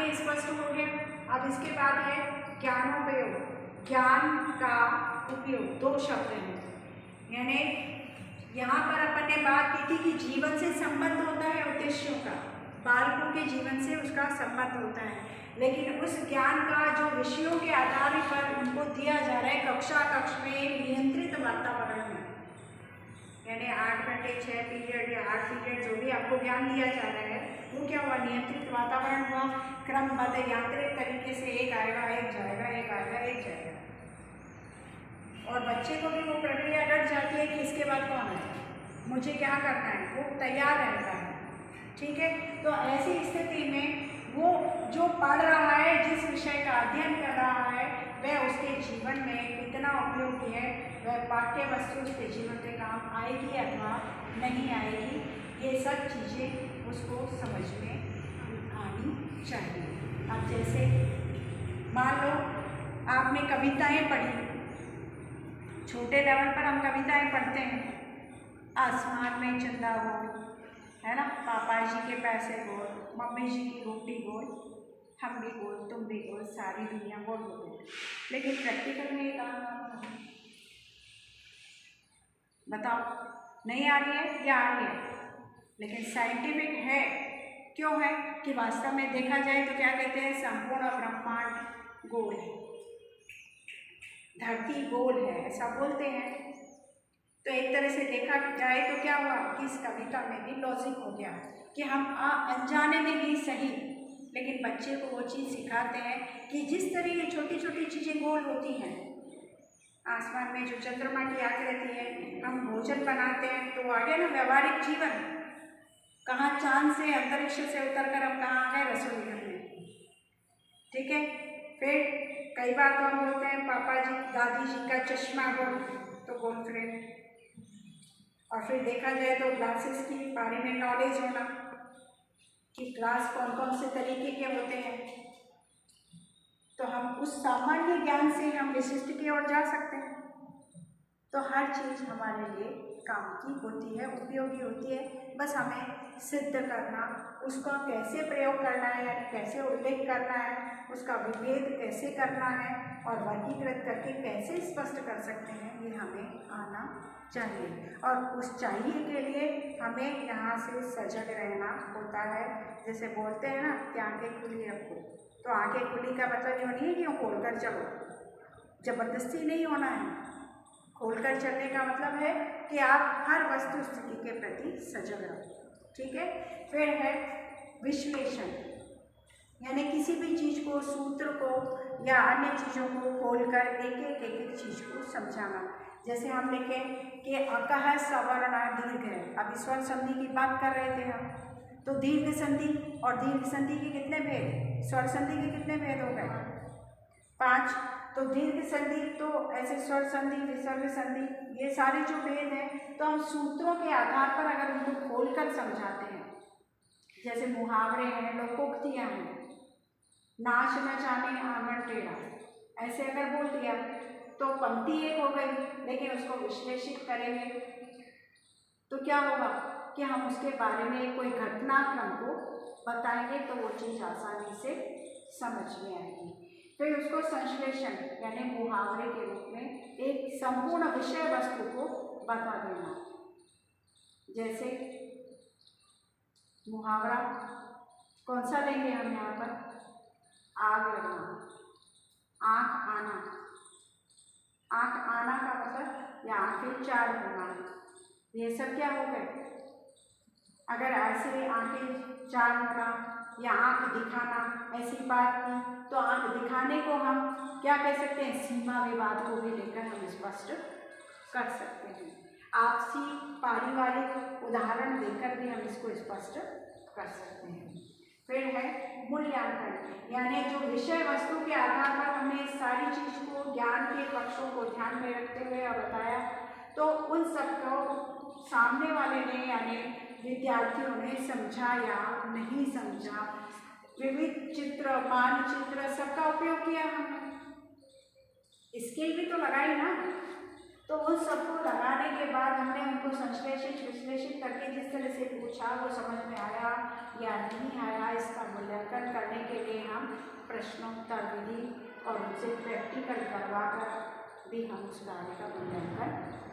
ये स्पष्ट हो गया। अब इसके बाद है ज्ञानोपयोग। ज्ञान का उपयोग, दो शब्द हैं, यानी यहाँ पर अपन ने बात की थी कि जीवन से संबंध होता है उद्देश्यों का, बालकों के जीवन से उसका संबंध होता है, लेकिन उस ज्ञान का जो विषयों के आधार पर उनको दिया जा रहा है कक्ष में नियंत्रित वातावरण में, यानी 8 घंटे 6 पीरियड या 8 पीरियड जो भी आपको ज्ञान दिया जा रहा है वो क्या हुआ, नियंत्रित वातावरण हुआ, क्रमबद्ध यांत्रिक तरीके से एक आएगा एक जाएगा, एक आएगा एक जाएगा, और बच्चे को भी वो प्रक्रिया डट जाती है कि इसके बाद कौन है, मुझे क्या करना है, वो तैयार रहता है। ठीक है, तो ऐसी स्थिति में वो जो पढ़ रहा है, जिस विषय का अध्ययन कर रहा है, वह उसके जीवन में कितना उपयोगी है, वह पाठ्य वस्तु उसके जीवन में काम आएगी अथवा नहीं आएगी, ये सब चीज़ें उसको समझ में आनी चाहिए। अब जैसे मान लो आपने कविताएं पढ़ी, छोटे लेवल पर हम कविताएं पढ़ते हैं, आसमान में चंदा गोल, है ना, पापा जी के पैसे गोल, मम्मी जी की रोटी गोल, हम भी गोल तुम भी गोल, सारी दुनिया गोल गोल। लेकिन प्रैक्टिकल में ये काम बताओ, नहीं आ रही है या आ रही है? लेकिन साइंटिफिक है, क्यों है कि वास्तव में देखा जाए तो क्या कहते हैं, संपूर्ण ब्रह्मांड गोल है, धरती गोल है, ऐसा बोलते हैं। तो एक तरह से देखा जाए तो क्या हुआ कि इस कविता में भी लॉजिक हो गया कि हम अनजाने में भी सही, लेकिन बच्चे को वो चीज़ सिखाते हैं कि जिस तरह ये छोटी छोटी चीज़ें गोल होती हैं, आसमान में जो चंद्रमा की आकृति है, हम भोजन बनाते हैं तो आगे ना व्यवहारिक जीवन, कहाँ चांद से अंतरिक्ष से उतर कर हम कहाँ आ गए, रसोई घर में। ठीक है, फिर कई बार तो हम बोलते हैं पापा जी दादी जी का चश्मा गोल, तो गोल फ्रेम, और फिर देखा जाए तो ग्लासेस के बारे में नॉलेज होना कि ग्लास कौन कौन से तरीके के होते हैं, तो हम उस सामान्य ज्ञान से हम विशिष्ट की ओर जा सकते हैं। तो हर चीज़ हमारे लिए काम की होती है, उपयोगी होती है, बस हमें सिद्ध करना, उसका कैसे प्रयोग करना है, यानी कैसे उल्लेख करना है, उसका विभेद कैसे करना है और वर्गीकृत करके कैसे स्पष्ट कर सकते हैं, ये हमें आना चाहिए। और उस चाहिए के लिए हमें यहाँ से सजग रहना होता है। जैसे बोलते हैं ना कि आंखें खुली रखो, तो आंखें खुली का मतलब ये नहीं है कि वो खोल कर चलो, जबरदस्ती नहीं होना है। खोलकर चलने का मतलब है कि आप हर वस्तु स्थिति के प्रति सजग रहो। ठीक है, फिर है विश्लेषण, यानी किसी भी चीज़ को, सूत्र को या अन्य चीज़ों को खोलकर एक एक चीज़ को समझाना। जैसे हम लिखें कि अकह सवर्ण दीर्घ है, अभी स्वर संधि की बात कर रहे थे हम, तो दीर्घ संधि और दीर्घ संधि के कितने भेद, स्वर संधि के कितने भेद हो गए, 5। तो दीर्घ संधि तो ऐसे स्वर संधि, विसर्ग संधि, ये सारे जो भेद हैं, तो हम सूत्रों के आधार पर अगर उनको खोलकर समझाते हैं, जैसे मुहावरे हैं, लोकोक्तियाँ हैं, नाच न जाने आंगन टेढ़ा, ऐसे अगर बोल दिया तो पंक्ति एक हो गई, लेकिन उसको विश्लेषित करेंगे तो क्या होगा कि हम उसके बारे में कोई घटनाक्रम को बताएंगे तो वो चीज़ आसानी से समझ में आएगी। फिर उसको संश्लेषण यानी मुहावरे के रूप में एक संपूर्ण विषय वस्तु को बता देना। जैसे मुहावरा कौन सा लेंगे हम यहाँ पर, आग लगना, आँख आना, आँख आना का मतलब या आँखें चार होना, ये सब क्या हो गए। अगर ऐसे आँखें चार होना या आँख दिखाना ऐसी बात की, तो आँख दिखाने को हम क्या कह सकते हैं, सीमा विवाद को भी लेकर हम स्पष्ट कर सकते हैं। आपसी पारिवारिक उदाहरण देकर भी हम इसको स्पष्ट कर सकते हैं। फिर है मूल्यांकन, यानी जो विषय वस्तु के आधार पर हमने इस सारी चीज़ को, ज्ञान के पक्षों को ध्यान में रखते हुए बताया, तो उन सबको सामने वाले ने यानी विद्यार्थियों ने समझा या नहीं समझा, विविध चित्र, मानचित्र सबका उपयोग किया हमने, स्केल भी तो लगाई ना, तो उस सबको लगाने के बाद हमने उनको संश्लेषित विश्लेषित करके जिस तरह से पूछा वो समझ में आया या नहीं आया, इसका मूल्यांकन करने के लिए हम प्रश्नोत्तर विधि और उनसे प्रैक्टिकल करवा कर भी हम उस कार्य का मूल्यांकन